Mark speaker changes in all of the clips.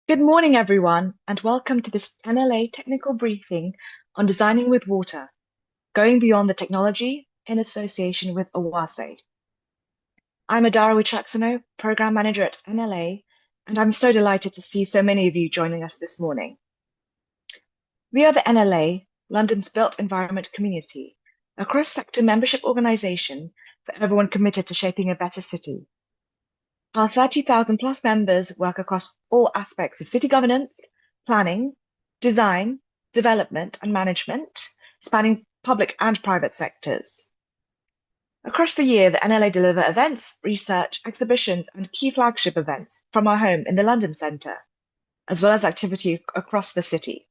Speaker 1: Good morning, everyone, and welcome to this NLA technical briefing on designing with water, going beyond the technology in association with Oase. I'm Adara Witraxano, Program Manager at NLA, and I'm so delighted to see so many of you joining us this morning. We are the NLA, London's built environment community, a cross-sector membership organisation for everyone committed to shaping a better city. Our 30,000 plus members work across all aspects of city governance, planning, design, development, and management, spanning public and private sectors. Across the year, the NLA deliver events, research, exhibitions, and key flagship events from our home in the London Centre, as well as activity across the city.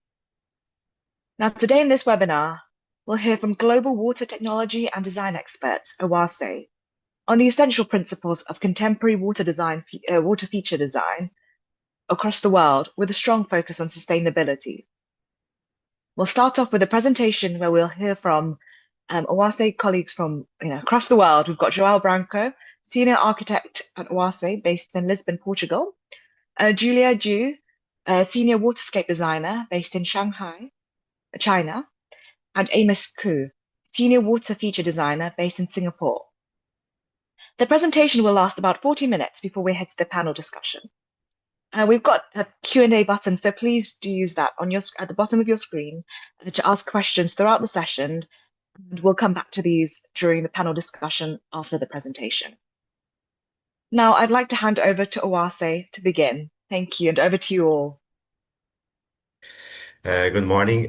Speaker 1: Now, today in this webinar, we'll hear from global water technology and design experts, Oase, on the essential principles of contemporary water feature design across the world with a strong focus on sustainability. We'll start off with a presentation where we'll hear from Oase colleagues from across the world. We've got João Branco, Senior Architect at Oase based in Lisbon, Portugal, Julia Ju, Senior Waterscape Designer based in Shanghai, China, and Amos Koo, Senior Water Feature Designer based in Singapore. The presentation will last about 40 minutes before we head to the panel discussion. We've got a Q&A button, so please do use that at the bottom of your screen to ask questions throughout the session, and we'll come back to these during the panel discussion after the presentation. Now, I'd like to hand over to Oase to begin. Thank you, and over to you all.
Speaker 2: Good morning.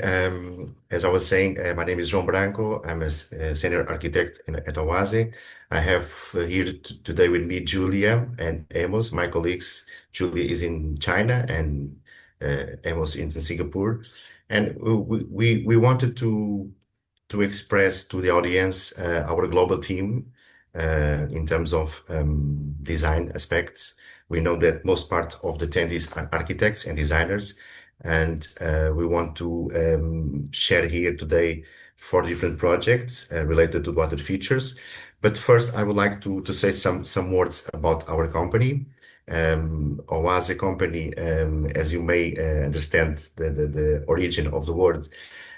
Speaker 2: As I was saying, my name is João Branco. I'm a senior architect at Oase. I have here today with me Julia and Amos, my colleagues. Julia is in China and Amos is in Singapore. And we wanted to express to the audience our global team in terms of design aspects. We know that most part of the attendees are architects and designers, and we want to share here today 4 different projects related to water features. But first, I would like to say some words about our company. Oase company, as you may understand, the origin of the word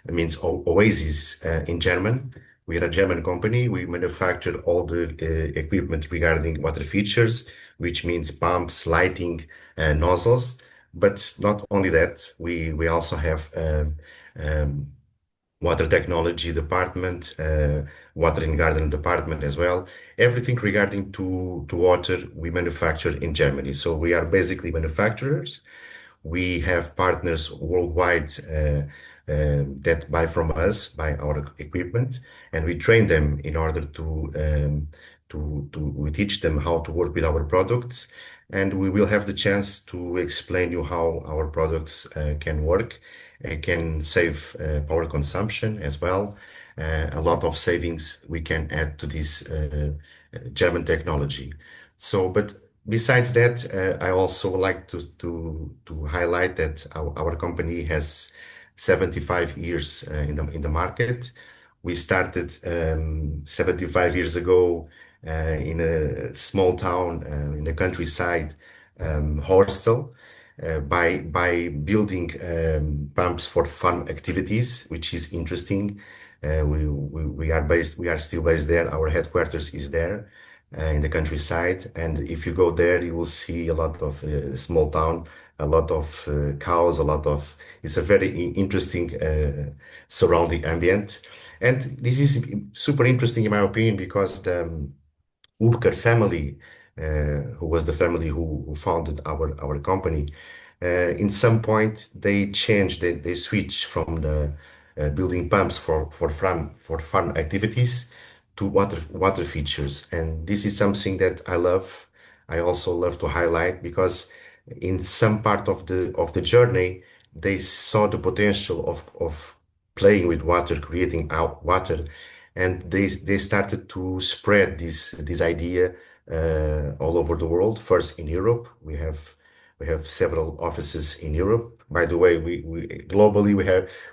Speaker 2: means oasis in German. We are a German company. We manufacture all the equipment regarding water features, which means pumps, lighting, nozzles. But not only that, we also have water technology department, water and garden department as well. Everything regarding to water we manufacture in Germany. So we are basically manufacturers. We have partners worldwide that buy from us, buy our equipment, and we train them in order we teach them how to work with our products, and we will have the chance to explain you how our products can work and can save power consumption as well. A lot of savings we can add to this German technology. So, but besides that, I also like to highlight that our company has 75 years in the market. We started 75 years ago in a small town in the countryside, Horstel, by building pumps for farm activities, which is interesting. We are still based there. Our headquarters is there in the countryside, and if you go there, you will see a lot of small town, a lot of cows, it's a very interesting surrounding ambient. And this is super interesting in my opinion because the Ubker family, who was the family who founded our company, in some point they switched from the building pumps for farm activities to water features, and this is something that I love. I also love to highlight because in some part of the journey they saw the potential of playing with water, creating out water, and they started to spread this idea all over the world. First in Europe, we have several offices in Europe. By the way, we globally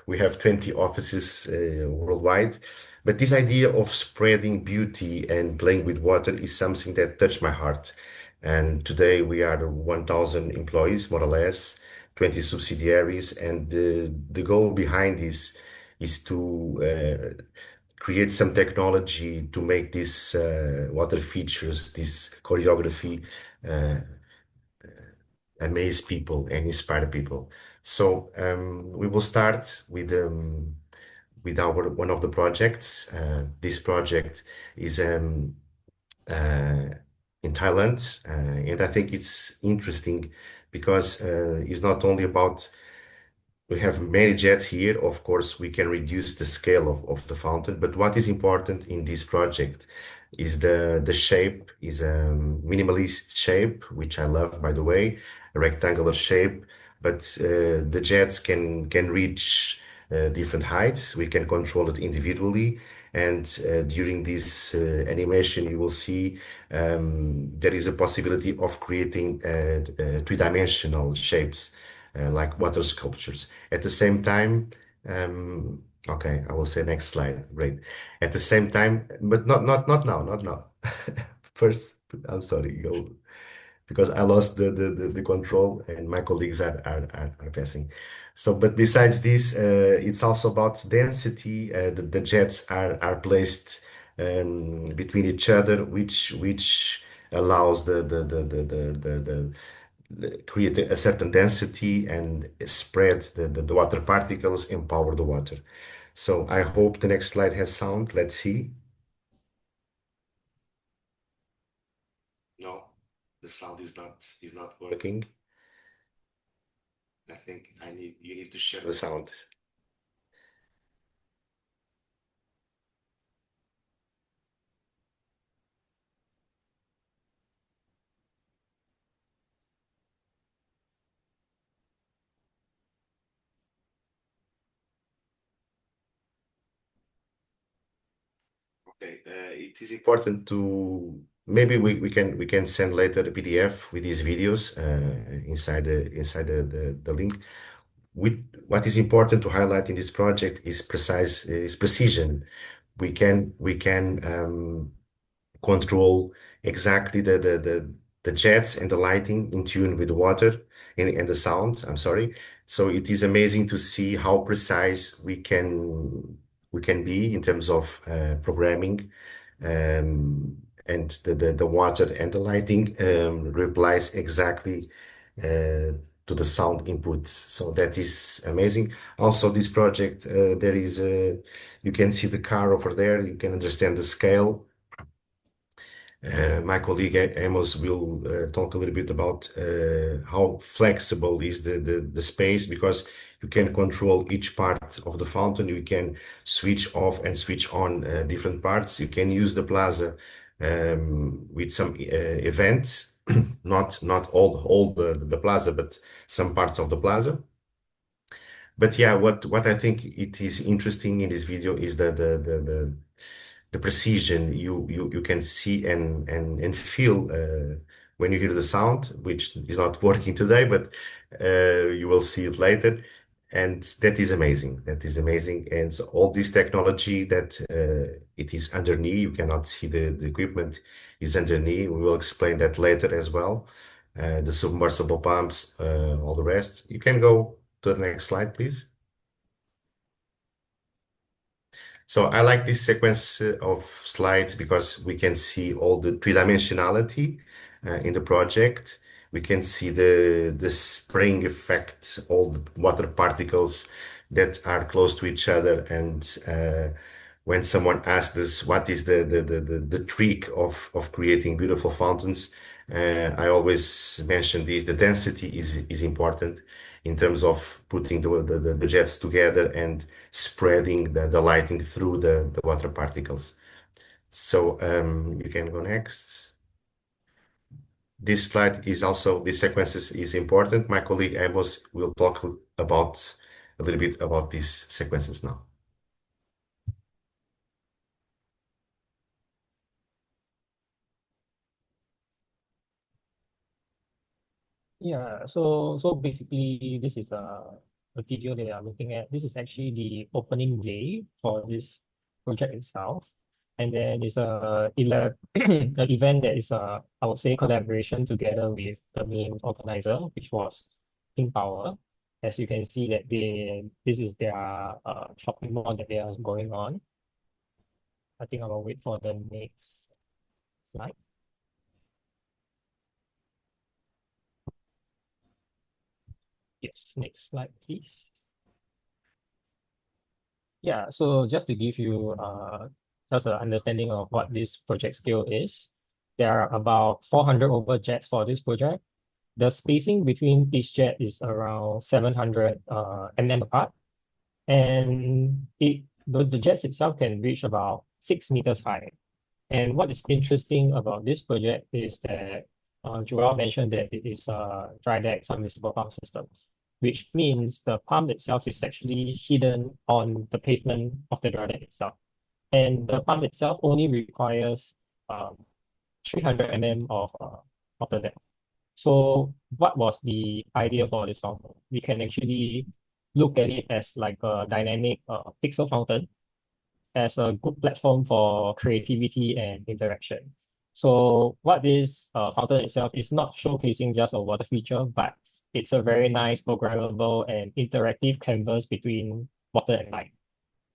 Speaker 2: we have 20 offices worldwide. But this idea of spreading beauty and playing with water is something that touched my heart. And today we are 1,000 employees, more or less, 20 subsidiaries, and the goal behind this is to create some technology to make these water features, this choreography, uh, amaze people and inspire people. So we will start with our one of the projects. This project is uh, in Thailand, and I think it's interesting because it's not only about we have many jets here. Of course, we can reduce the scale of the fountain, but what is important in this project is the shape is a minimalist shape, which I love, by the way, a rectangular shape, but the jets can reach different heights. We can control it individually. And during this animation, you will see there is a possibility of creating three-dimensional shapes like water sculptures. At the same time, okay, I will say next slide. Great. At the same time, but not now, not now. First, I'm sorry, go because I lost the control and my colleagues are passing. So, but besides this, it's also about density. The jets are placed between each other, which allows the create a certain density and spread the water particles, empower the water. So I hope the next slide has sound. Let's see. No, the sound is not working. I think you need to share the sound. Okay, it is important to maybe we can send later a PDF with these videos inside the link. With what is important to highlight in this project is precision. We can control exactly the jets and the lighting in tune with the water and the sound. I'm sorry. So it is amazing to see how precise we can be in terms of programming, and the water and the lighting replies exactly to the sound inputs. So that is amazing. Also, this project, there is you can see the car over there. You can understand the scale. My colleague Amos will talk a little bit about how flexible is the space because you can control each part of the fountain. You can switch off and switch on different parts. You can use the plaza with some events, not all the plaza, but some parts of the plaza. But yeah, what I think it is interesting in this video is the precision you can see and feel when you hear the sound, which is not working today, but you will see it later. And that is amazing. That is amazing. And so all this technology that it is underneath, you cannot see the equipment is underneath. We will explain that later as well. The submersible pumps, all the rest. You can go to the next slide, please. So I like this sequence of slides because we can see all the three-dimensionality in the project. We can see the spring effect, all the water particles that are close to each other. And when someone asks us what is the trick of creating beautiful fountains, I always mention this, the density is important in terms of putting the jets together and spreading the lighting through the water particles. So you can go next. This slide is also, this sequences is important. My colleague Amos will talk about a little bit about these sequences now.
Speaker 3: Yeah, so basically this is a video that we are looking at. This is actually the opening day for this project itself. And then it's an event that is I would say collaboration together with the main organizer, which was King Power. As you can see that this is their shopping mall that they are going on. I think I will wait for the next slide. Yes, next slide, please. Yeah, so just to give you just an understanding of what this project scale is, there are about 400 over jets for this project. The spacing between each jet is around 700 mm apart, and the jets itself can reach about 6 meters high. And what is interesting about this project is that Joel mentioned that it is a dry deck submersible pump system, which means the pump itself is actually hidden on the pavement of the dry deck itself. And the pump itself only requires 300 mm of water depth. So what was the idea for this fountain? We can actually look at it as like a dynamic pixel fountain as a good platform for creativity and interaction. So what this fountain itself is not showcasing just a water feature, but it's a very nice programmable and interactive canvas between water and light.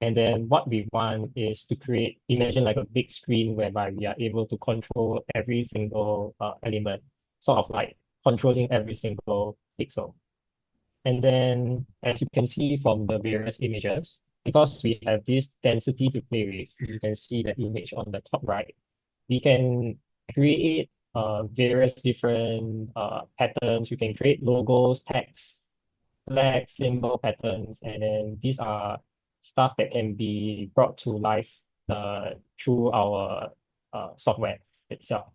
Speaker 3: And then what we want is to create, imagine like a big screen whereby we are able to control every single element, sort of like controlling every single pixel. And then, as you can see from the various images, because we have this density to play with, you can see the image on the top right. We can create various different patterns. We can create logos, text, flag, symbol patterns, and then these are stuff that can be brought to life through our software itself.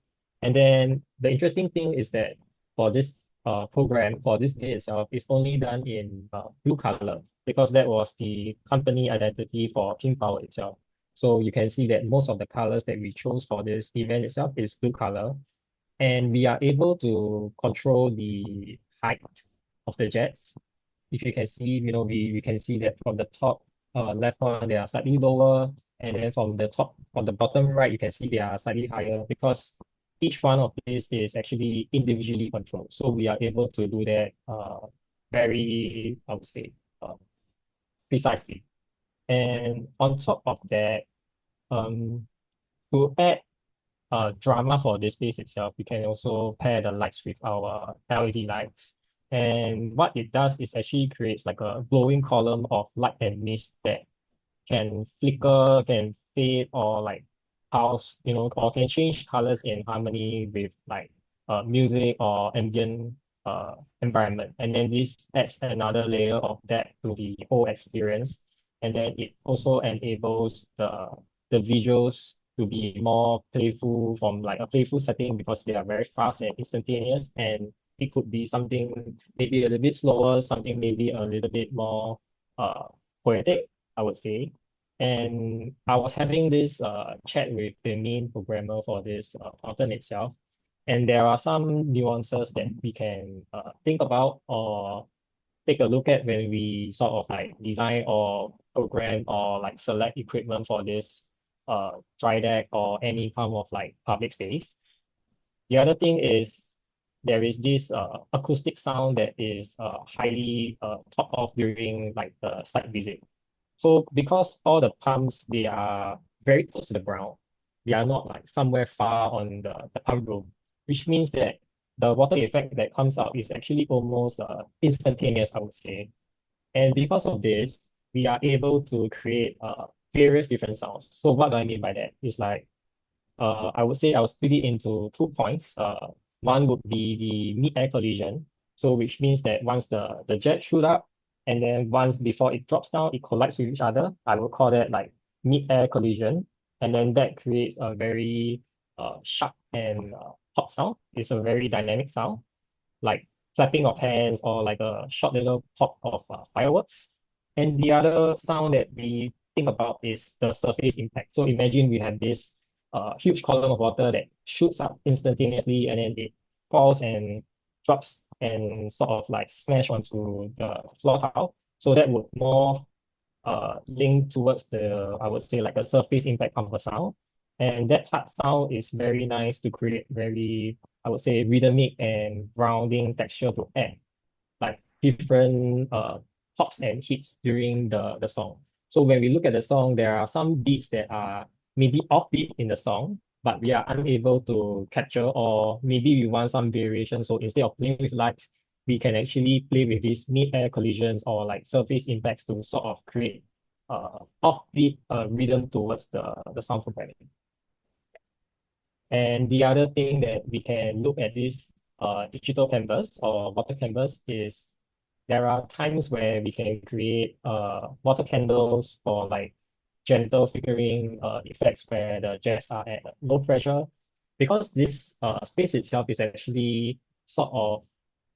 Speaker 3: And then the interesting thing is that for this program, for this day itself, is only done in blue color because that was the company identity for King Power itself. So you can see that most of the colors that we chose for this event itself is blue color. And we are able to control the height of the jets. If you can see, we can see that from the top left one, they are slightly lower. And then from the bottom right, you can see they are slightly higher because each one of these is actually individually controlled. So we are able to do that very, I would say, precisely. And on top of that, um, to add drama for this space itself, we can also pair the lights with our LED lights. And what it does is actually creates like a glowing column of light and mist that can flicker, can fade, or like pulse, or can change colors in harmony with like music or ambient environment. And then this adds another layer of depth to the whole experience. And then it also enables the visuals to be more playful from like a playful setting because they are very fast and instantaneous. And it could be something maybe a little bit slower, something maybe a little bit more poetic, I would say. And I was having this chat with the main programmer for this pattern itself. And there are some nuances that we can think about or take a look at when we sort of like design or program or like select equipment for this dry deck or any form of like public space. The other thing is there is this acoustic sound that is highly thought of during like the site visit. So because all the pumps, they are very close to the ground, they are not like somewhere far on the pump room, which means that the water effect that comes out is actually almost instantaneous, I would say. And because of this, we are able to create various different sounds. So what do I mean by that? Is like I would say I was split it into 2 points. One would be the mid-air collision. So which means that once the jet shoot up and then once before it drops down, it collides with each other. I would call that like mid-air collision. And then that creates a very sharp and hot sound. It's a very dynamic sound, like clapping of hands or like a short little pop of fireworks. And the other sound that we think about is the surface impact. So imagine we have this huge column of water that shoots up instantaneously and then it falls and drops and sort of like smash onto the floor tile. So that would more linked towards I would say like a surface impact of a sound. And that hard sound is very nice to create very, I would say, rhythmic and grounding texture to add. Like different pops and hits during the song. So when we look at the song, there are some beats that are maybe offbeat in the song, but we are unable to capture, or maybe we want some variation. So instead of playing with lights, we can actually play with these mid-air collisions or like surface impacts to sort of create offbeat rhythm towards the sound programming. And the other thing that we can look at this digital canvas or water canvas is there are times where we can create water candles for like gentle flickering effects where the jets are at low pressure. Because this space itself is actually sort of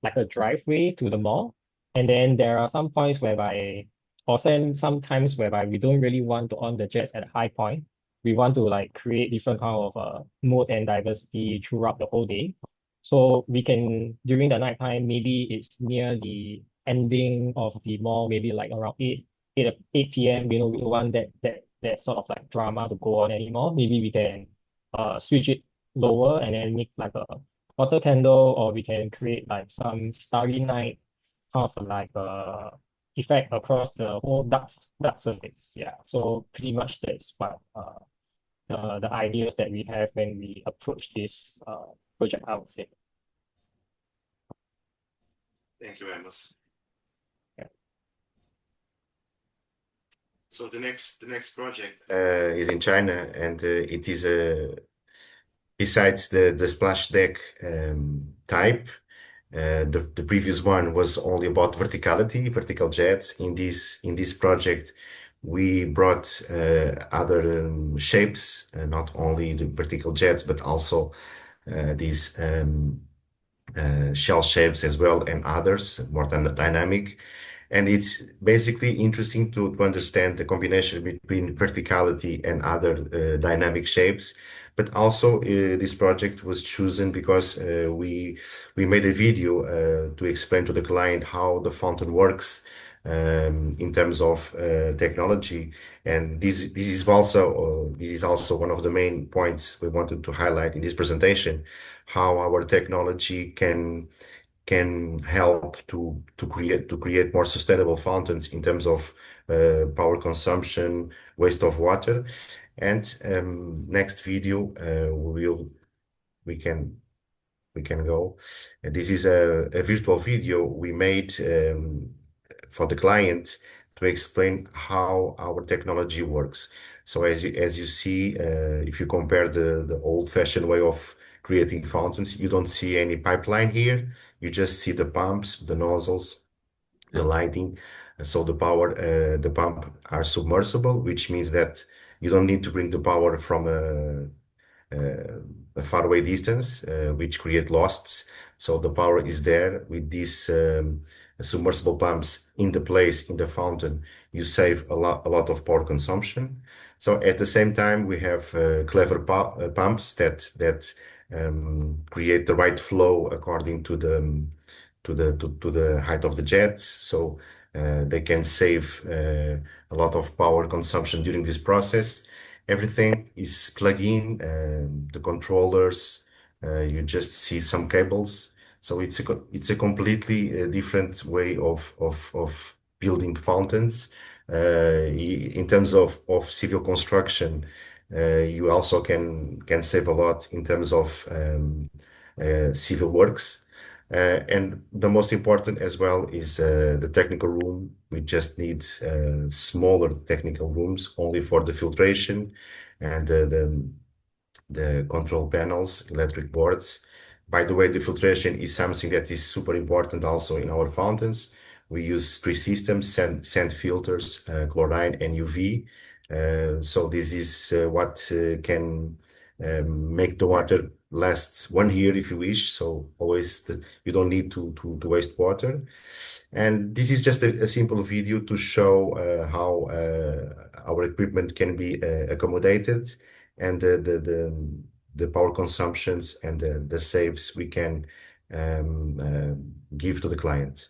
Speaker 3: like a driveway to the mall. And then there are some points whereby, or some times whereby we don't really want to on the jets at a high point. We want to like create different kind of mode and diversity throughout the whole day. So we can, during the nighttime, maybe it's near the ending of the mall, maybe like around 8 p.m. We don't want that sort of like drama to go on anymore. Maybe we can switch it lower and then make like a water candle, or we can create like some starry night kind of like effect across the whole dark surface. Yeah. So pretty much that's what the ideas that we have when we approach this project, I would say.
Speaker 2: Thank you, Amos.
Speaker 3: Yeah.
Speaker 2: So the next project is in China, and it is besides the splash deck type. The previous one was only about vertical jets. In this project, we brought other shapes, not only the vertical jets, but also these shell shapes as well, and others more than dynamic. And it's basically interesting to understand the combination between verticality and other dynamic shapes. But also, this project was chosen because we made a video to explain to the client how the fountain works in terms of technology. And this is also one of the main points we wanted to highlight in this presentation, how our technology can help to create more sustainable fountains in terms of power consumption, waste of water. And next video, we can we can go. This is a virtual video we made for the client to explain how our technology works. So as you see, if you compare the old-fashioned way of creating fountains, you don't see any pipeline here. You just see the pumps, the nozzles, the lighting. So the pump are submersible, which means that you don't need to bring the power from a faraway distance, which create loss. So the power is there with these submersible pumps in the place in the fountain. You save a lot of power consumption. So at the same time, we have clever pumps that create the right flow according to the height of the jets. So they can save a lot of power consumption during this process. Everything is plug in, the controllers, you just see some cables. So it's a completely different way of building fountains. In terms of civil construction, you also can save a lot in terms of civil works. And the most important as well is the technical room. We just need smaller technical rooms only for the filtration and the control panels, electric boards. By the way, the filtration is something that is super important also in our fountains. We use three systems: sand filters, chlorine, and UV. So this is what can make the water last 1 year if you wish. So always you don't need to waste water. And this is just a simple video to show how our equipment can be accommodated, and the power consumptions and the saves we can give to the client.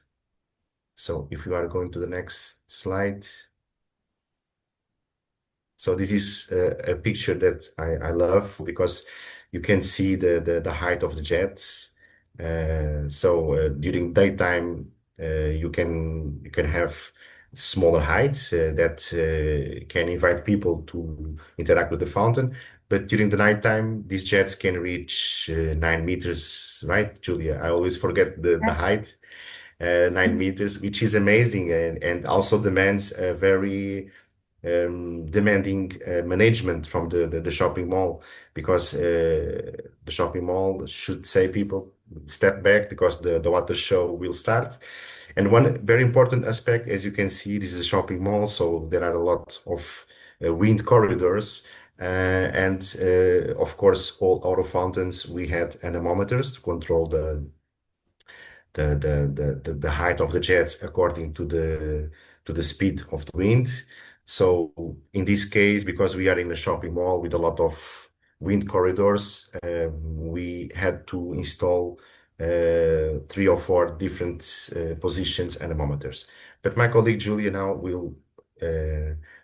Speaker 2: So if you are going to the next slide. So this is a picture that I love because you can see the height of the jets. So during daytime, you can have smaller heights that can invite people to interact with the fountain. But during the nighttime, these jets can reach 9 meters, right, Julia? I always forget the
Speaker 4: Yes.
Speaker 2: height. 9 meters, which is amazing and also demands a very demanding management from the shopping mall because the shopping mall should say people step back because the water show will start. And one very important aspect, as you can see, this is a shopping mall, so there are a lot of wind corridors. And of course, all auto fountains, we had anemometers to control the height of the jets according to the speed of the wind. So in this case, because we are in a shopping mall with a lot of wind corridors, we had to install 3 or 4 different positions anemometers. But my colleague Julia now will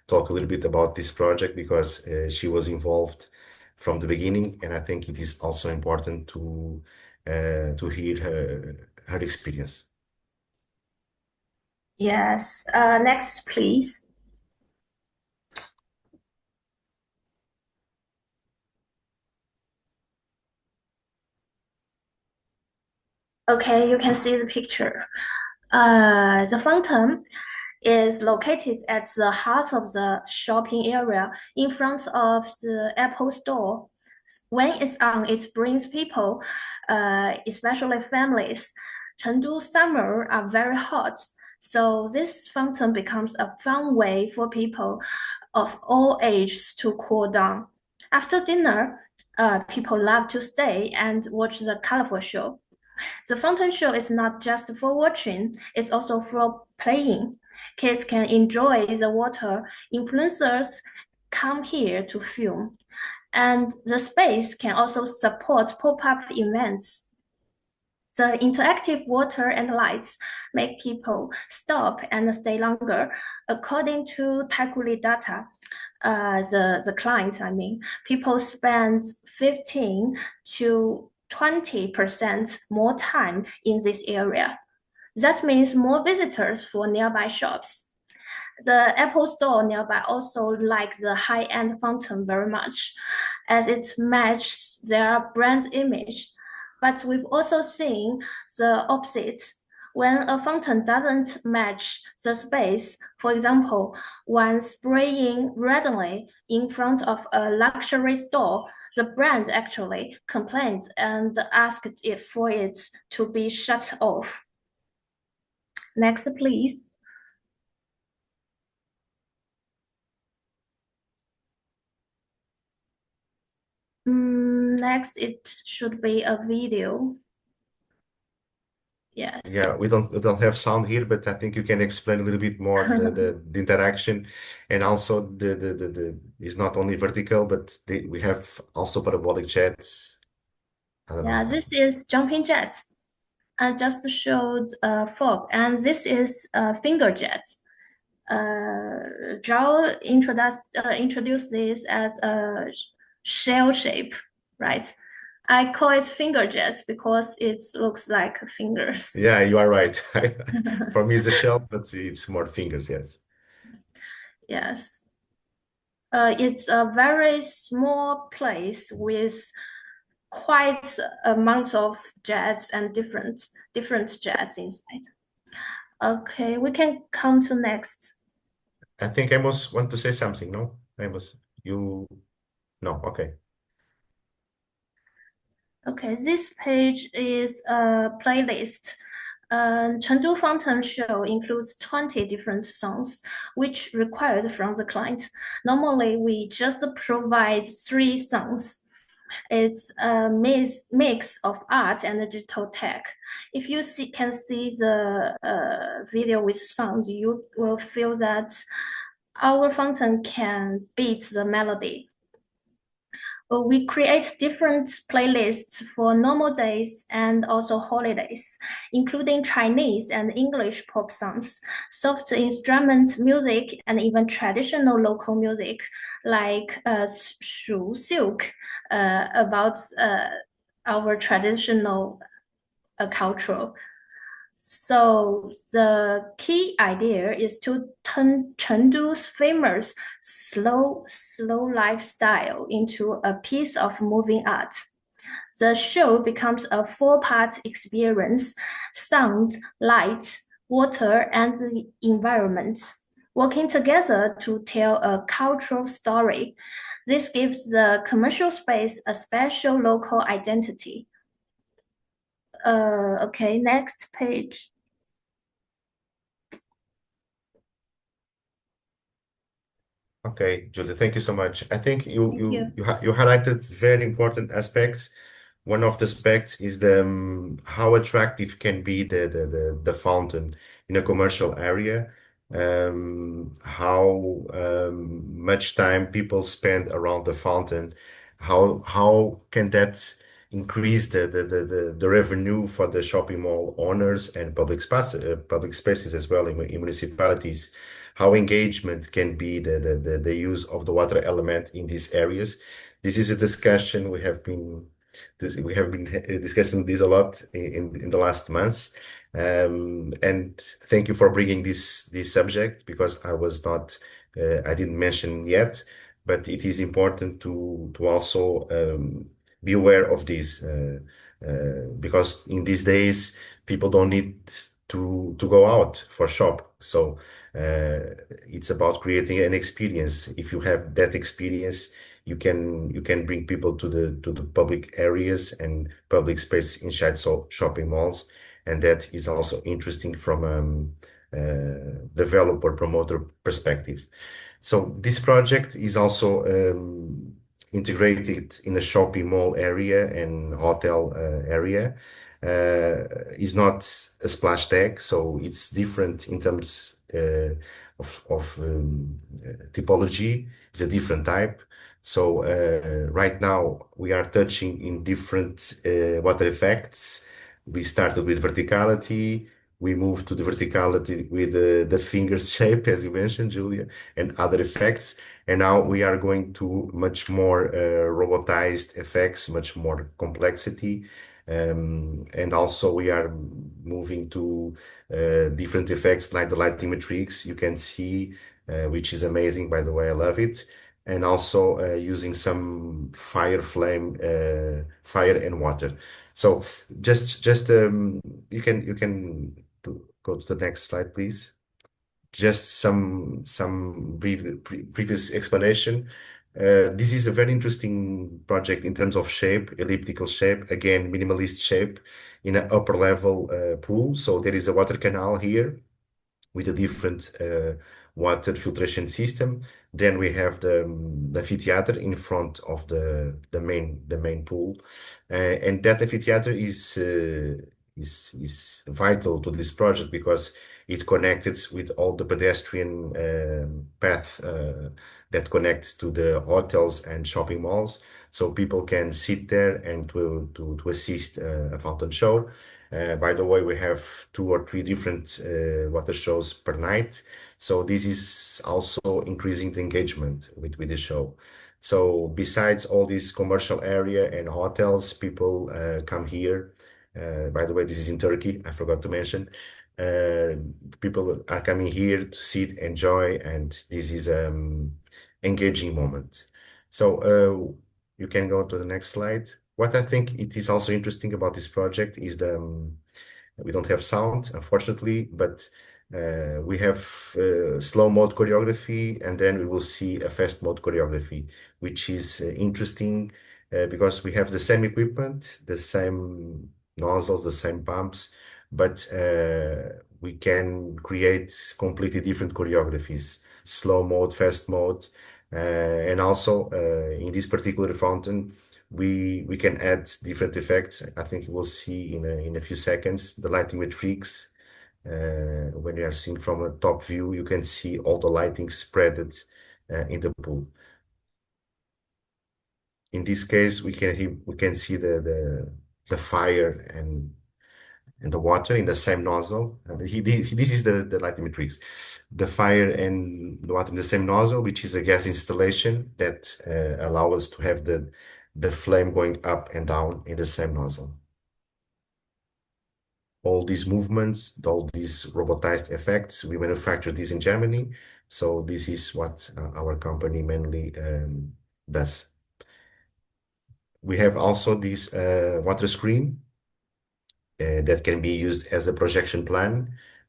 Speaker 2: talk a little bit about this project because she was involved from the beginning, and I think it is also important to hear her experience.
Speaker 4: Yes. Next, please. Okay, you can see the picture. The fountain is located at the heart of the shopping area in front of the Apple store. When it's on, it brings people, especially families. Chengdu summer are very hot, so this fountain becomes a fun way for people of all ages to cool down. After dinner, people love to stay and watch the colorful show. The fountain show is not just for watching, it's also for playing. Kids can enjoy the water. Influencers come here to film. And the space can also support pop-up events. The interactive water and lights make people stop and stay longer. According to Taikuli data, the clients, I mean, people spend 15 to 20% more time in this area. That means more visitors for nearby shops. The Apple store nearby also likes the high-end fountain very much, as it matches their brand image. But we've also seen the opposite. When a fountain doesn't match the space, for example, when spraying randomly in front of a luxury store, the brand actually complains and asked it for it to be shut off. Next, please. Next, it should be a video. Yes.
Speaker 2: Yeah, we don't have sound here, but I think you can explain a little bit more the interaction, and also the it's not only vertical, but we have also parabolic jets. I don't
Speaker 4: Yeah,
Speaker 2: know.
Speaker 4: this is jumping jet. I just showed fog, and this is finger jet. Zhao introduced this as a shell shape, right? I call it finger jets because it looks like fingers.
Speaker 2: Yeah, you are right. For me, it's a shell, but it's more fingers, yes.
Speaker 4: Yes. It's a very small place with quite amount of jets and different jets inside. Okay, we can come to next.
Speaker 2: I think Amos want to say something, no? Amos, you no, okay.
Speaker 4: Okay, this page is a playlist. Chengdu Fountain Show includes 20 different songs, which required from the client. Normally, we just provide 3 songs. It's a mix of art and digital tech. If you can see the video with sound, you will feel that our fountain can beat the melody. We create different playlists for normal days and also holidays, including Chinese and English pop songs, soft instrument music, and even traditional local music like Shu Silk, about our traditional culture. So the key idea is to turn Chengdu's famous slow lifestyle into a piece of moving art. The show becomes a four-part experience: sound, light, water, and the environment, working together to tell a cultural story. This gives the commercial space a special local identity. Okay, next page.
Speaker 2: Okay, Julia, thank you so much. I think you
Speaker 4: Thank
Speaker 2: you
Speaker 4: you.
Speaker 2: you, ha you highlighted very important aspects. One of the aspects is the how attractive can be the fountain in a commercial area. How much time people spend around the fountain. How can that increase the revenue for the shopping mall owners and public spaces as well in municipalities? How engagement can be the use of the water element in these areas. This is a discussion we have been discussing this a lot in the last months. And thank you for bringing this subject because I didn't mention yet, but it is important to also be aware of this because in these days people don't need to go out for shop. So it's about creating an experience. If you have that experience, you can bring people to the public areas and public space inside shopping malls, and that is also interesting from developer promoter perspective. So this project is also integrated in a shopping mall area and hotel area. Is not a splash deck, so it's different in terms of typology. It's a different type. So right now we are touching in different water effects. We started with verticality. We moved to the verticality with the finger shape, as you mentioned, Julia, and other effects. And now we are going to much more robotized effects, much more complexity. And also we are moving to different effects like the lighting matrix you can see, which is amazing, by the way, I love it. And also using some fire and water. So just you can go to the next slide, please. Just some previous explanation. This is a very interesting project in terms of shape, elliptical shape, again, minimalist shape in an upper level pool. So there is a water canal here with a different water filtration system. Then we have the amphitheater in front of the main pool, and that amphitheater is vital to this project because it connects with all the pedestrian path that connects to the hotels and shopping malls, so people can sit there and to assist a fountain show. By the way, we have 2 or 3 different water shows per night. So this is also increasing the engagement with the show. So besides all this commercial area and hotels, people come here. By the way, this is in Turkey, I forgot to mention. Uh, People are coming here to sit, enjoy, and this is engaging moment. So you can go to the next slide. What I think it is also interesting about this project is we don't have sound, unfortunately, but we have slow mode choreography, and then we will see a fast mode choreography, which is interesting because we have the same equipment, the same nozzles, the same pumps, but we can create completely different choreographies, slow mode, fast mode, and also in this particular fountain we can add different effects. I think you will see in a few seconds the lighting matrix. When you are seen from a top view, you can see all the lighting spreaded in the pool. In this case, we can see the fire and the water in the same nozzle. This is the lighting matrix. The fire and the water in the same nozzle, which is a gas installation that allow us to have the flame going up and down in the same nozzle. all these movements, all these robotized effects. We manufacture this in Germany. So this is what our company mainly does. We have also this water screen that can be used as a projection plan.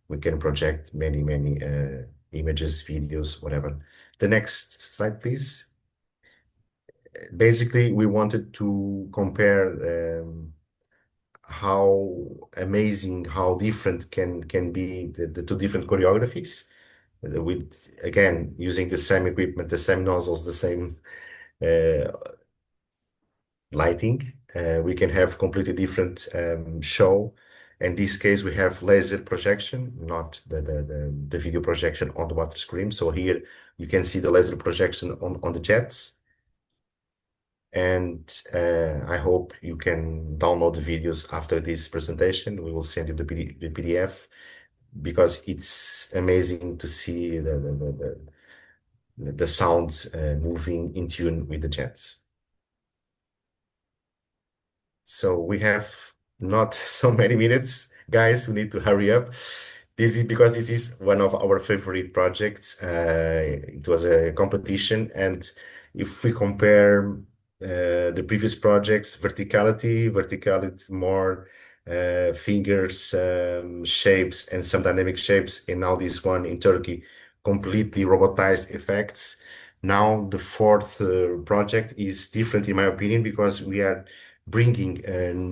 Speaker 2: We can project many, many images, videos, whatever. The next slide, please. Basically, we wanted to compare how amazing, how different can be the two different choreographies with, again, using the same equipment, the same nozzles, the same uh, lighting. We can have completely different show. In this case, we have laser projection, not the video projection on the water screen. So here you can see the laser projection on the jets. And I hope you can download the videos after this presentation. We will send you the PDF because it's amazing to see the sound moving in tune with the jets. So we have not so many minutes, guys. We need to hurry up. This is because this is one of our favorite projects. It was a competition, and if we compare the previous projects, verticality more fingers, shapes, and some dynamic shapes, and now this one in Turkey, completely robotized effects. Now the fourth project is different in my opinion because we are bringing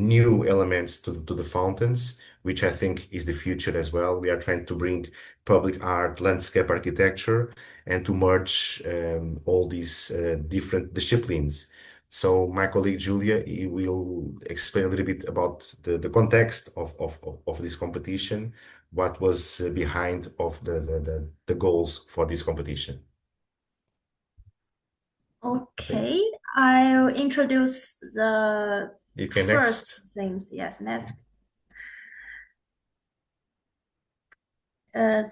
Speaker 2: new elements to the fountains, which I think is the future as well. We are trying to bring public art, landscape architecture, and to merge all these different disciplines. So my colleague Julia will explain a little bit about the context of this competition, what was behind of the goals for this competition.
Speaker 4: Okay, I'll introduce the
Speaker 2: You can
Speaker 4: first
Speaker 2: next.
Speaker 4: things. Yes, next.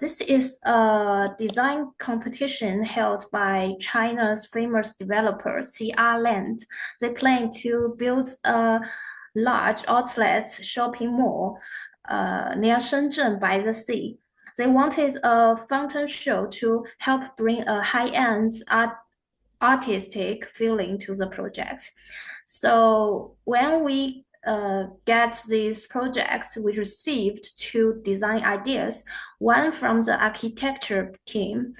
Speaker 4: This is a design competition held by China's famous developer, CR Land. They plan to build a large outlet shopping mall near Shenzhen by the sea. They wanted a fountain show to help bring a high-end artistic feeling to the project. So when we get these projects, we received two design ideas. One from the architecture team.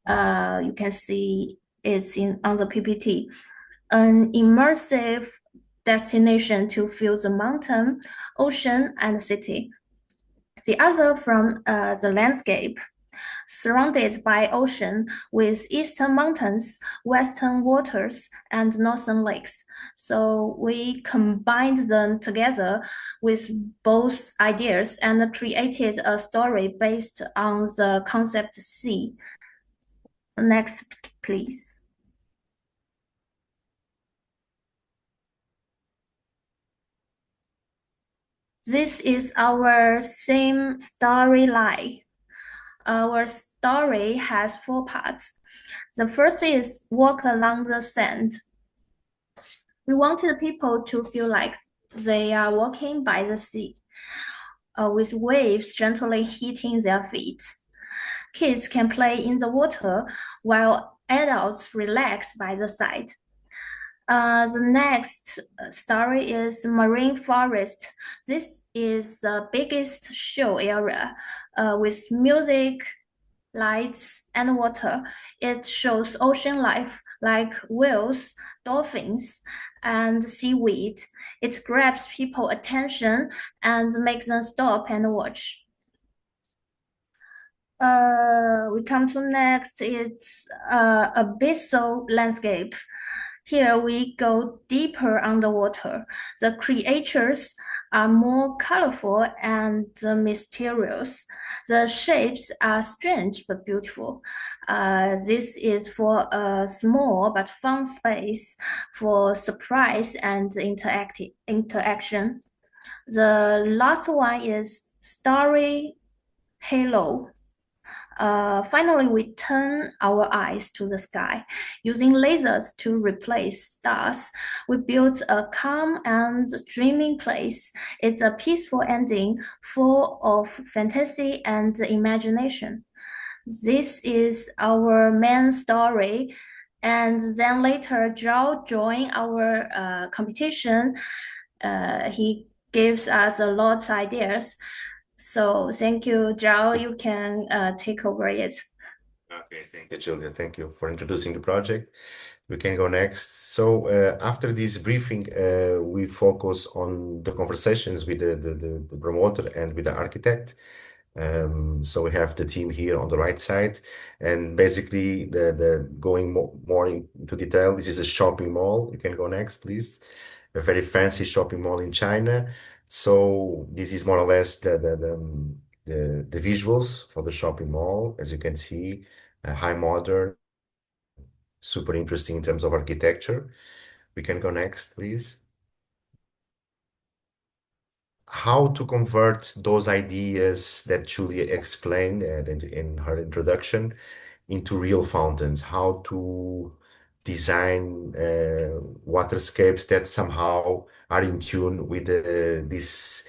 Speaker 4: You can see it's on the PPT. An immersive destination to feel the mountain, ocean, and city. The other from the landscape, surrounded by ocean with eastern mountains, western waters, and northern lakes. So we combined them together with both ideas and created a story based on the concept sea. Next, please. This is our same storyline. Our story has four parts. The first is walk along the sand. We wanted people to feel like they are walking by the sea, with waves gently hitting their feet. Kids can play in the water while adults relax by the side. The next story is marine forest. This is the biggest show area with music, lights, and water. It shows ocean life like whales, dolphins, and seaweed. It grabs people's attention and makes them stop and watch. We come to next, it's abyssal landscape. Here we go deeper underwater. The creatures are more colorful and mysterious. The shapes are strange but beautiful. This is for a small but fun space for surprise and interaction. The last one is Starry Halo. Finally, we turn our eyes to the sky. Using lasers to replace stars, we built a calm and dreaming place. It's a peaceful ending full of fantasy and imagination. This is our main story. And then later, Zhao joined our competition. He gives us a lot of ideas. So thank you, Zhao. You can take over it.
Speaker 2: Okay, thank you, Julia. Thank you for introducing the project. We can go next. So after this briefing, we focus on the conversations with the promoter and with the architect. So we have the team here on the right side, and basically the going more into detail. This is a shopping mall. You can go next, please. A very fancy shopping mall in China. So this is more or less the visuals for the shopping mall. As you can see, high modern, super interesting in terms of architecture. We can go next, please. How to convert those ideas that Julia explained in her introduction into real fountains, how to design waterscapes that somehow are in tune with this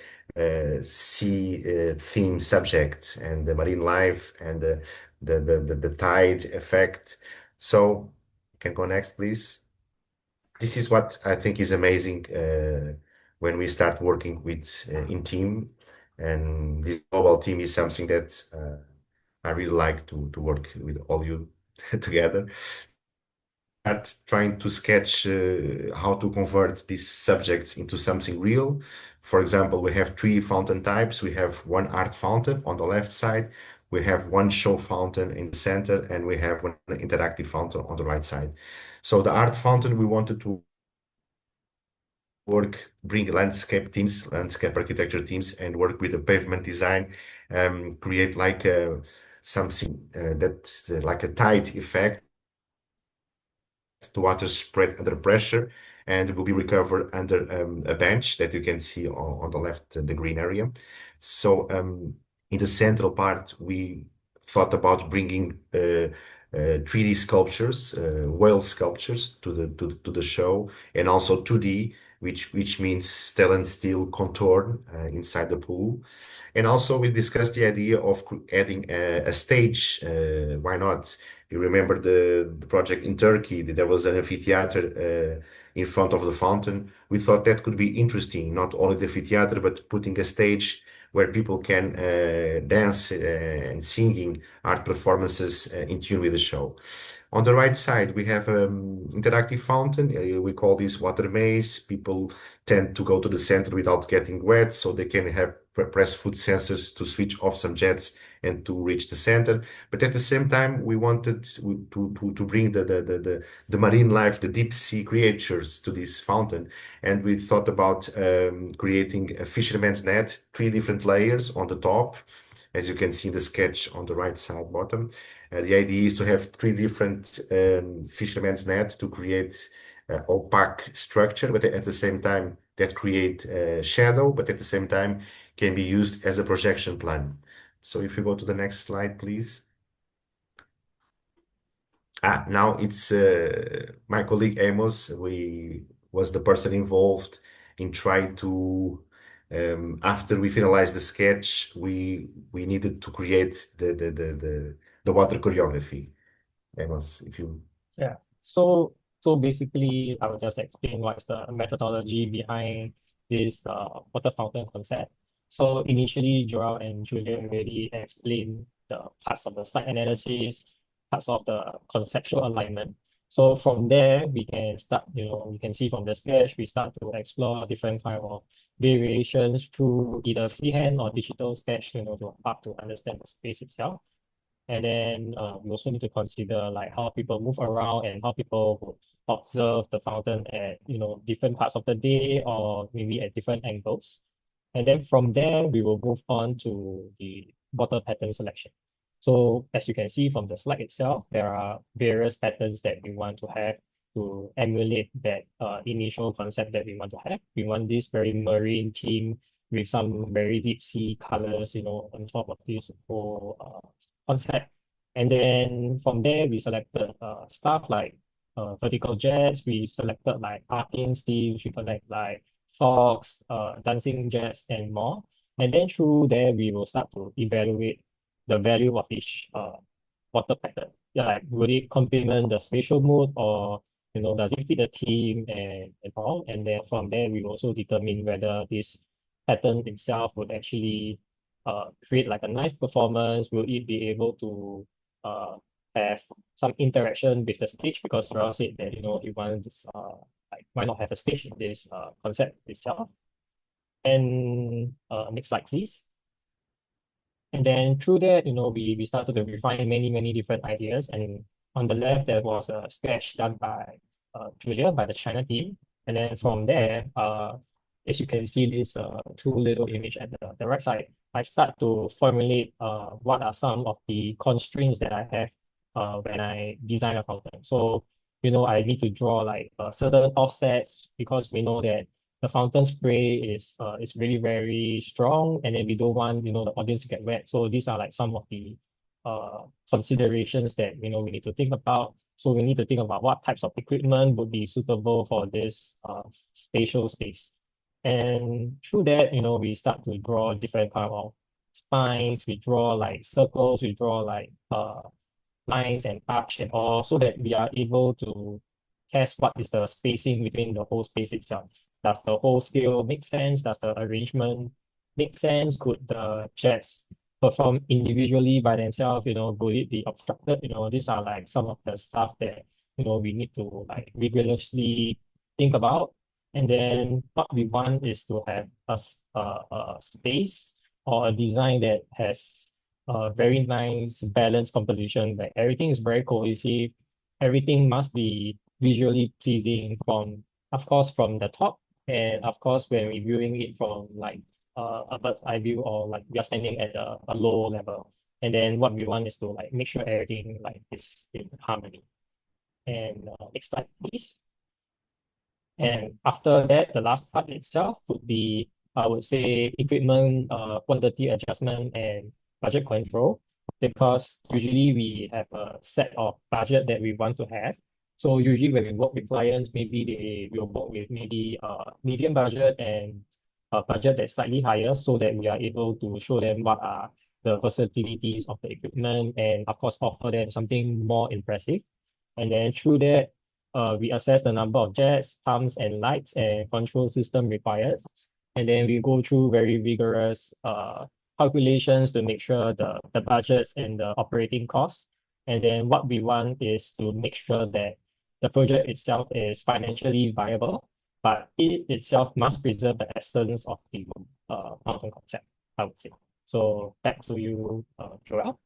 Speaker 2: sea theme subject and the marine life and the tide effect. So, you can go next, please. This is what I think is amazing when we start working with in team, and this global team is something that I really like to work with all you together. Start trying to sketch how to convert these subjects into something real. For example, we have three fountain types. We have one art fountain on the left side, we have one show fountain in the center, and we have one interactive fountain on the right side. So the art fountain, we wanted to bring landscape teams, landscape architecture teams, and work with the pavement design, create like something that like a tide effect. The water spread under pressure and will be recovered under a bench that you can see on the left, the green area. So in the central part, we thought about bringing 3D sculptures, whale sculptures to the show, and also 2D, which means stainless steel contour inside the pool. And also we discussed the idea of adding a stage. Why not? You remember the project in Turkey, there was an amphitheater in front of the fountain. We thought that could be interesting, not only the amphitheater, but putting a stage where people can dance and singing art performances in tune with the show. On the right side, we have interactive fountain. We call this water maze. People tend to go to the center without getting wet, so they can have press foot sensors to switch off some jets and to reach the center. But at the same time, we wanted to bring the marine life, the deep sea creatures to this fountain. And we thought about creating a fisherman's net, three different layers on the top, as you can see in the sketch on the right side bottom. The idea is to have three different fisherman's net to create opaque structure, but at the same time that create shadow, but at the same time can be used as a projection plan. So if you go to the next slide, please. Now it's my colleague Amos. We was the person involved in trying to, after we finalized the sketch, we needed to create the water choreography. Amos, if you
Speaker 3: Yeah. So basically, I will just explain what's the methodology behind this water fountain concept. So initially, Joel and Julian already explained the parts of the site analysis, parts of the conceptual alignment. So from there, we can start, we can see from the sketch, we start to explore different kind of variations through either freehand or digital sketch, to up to understand the space itself. And then we also need to consider like how people move around and how people would observe the fountain at different parts of the day or maybe at different angles. And then from there, we will move on to the water pattern selection. So as you can see from the slide itself, there are various patterns that we want to have to emulate that initial concept that we want to have. We want this very marine theme with some very deep sea colors, on top of this whole concept. And then from there, we selected stuff like vertical jets. We selected like arcing steams. We select like fogs, dancing jets, and more. And then through there, we will start to evaluate the value of each water pattern. Yeah, like would it complement the spatial mood, or does it fit the theme and all? And then from there, we will also determine whether this pattern itself would actually create like a nice performance. Will it be able to uh, have some interaction with the stage? Because Raul said that he wants like why not have a stage in this concept itself. And next slide, please. And then through that, we started to refine many different ideas. And on the left, there was a sketch done by Julia, by the China team. And then from there, as you can see this two little image at the right side, I start to formulate what are some of the constraints that I have when I design a fountain. So, I need to draw like certain offsets, because we know that the fountain spray is really very strong, and then we don't want the audience to get wet. So these are like some of the considerations that we need to think about. So we need to think about what types of equipment would be suitable for this spatial space. And through that, we start to draw different kind of spines. We draw like circles. We draw like lines and arch and all, so that we are able to test what is the spacing between the whole space itself. Does the whole scale make sense? Does the arrangement make sense? Could the jets perform individually by themselves? Would it be obstructed? These are like some of the stuff that we need to like rigorously think about. And then what we want is to have a space or a design that has a very nice balanced composition. Like everything is very cohesive. Everything must be visually pleasing from, of course, from the top, and of course, when we're viewing it from like a bird's eye view, or like we are standing at a low level. And then what we want is to like make sure everything like is in harmony. And next slide, please. And after that, the last part itself would be, I would say, equipment quantity adjustment and budget control, because usually we have a set of budget that we want to have. So usually when we work with clients, maybe they will work with maybe medium budget and a budget that's slightly higher, so that we are able to show them what are the versatilities of the equipment, and of course offer them something more impressive. And then through that, we assess the number of jets, pumps, and lights and control system required. And then we go through very rigorous calculations to make sure the budgets and the operating costs. And then what we want is to make sure that the project itself is financially viable, but it itself must preserve the essence of the mountain concept, I would say. So back to you, Joel.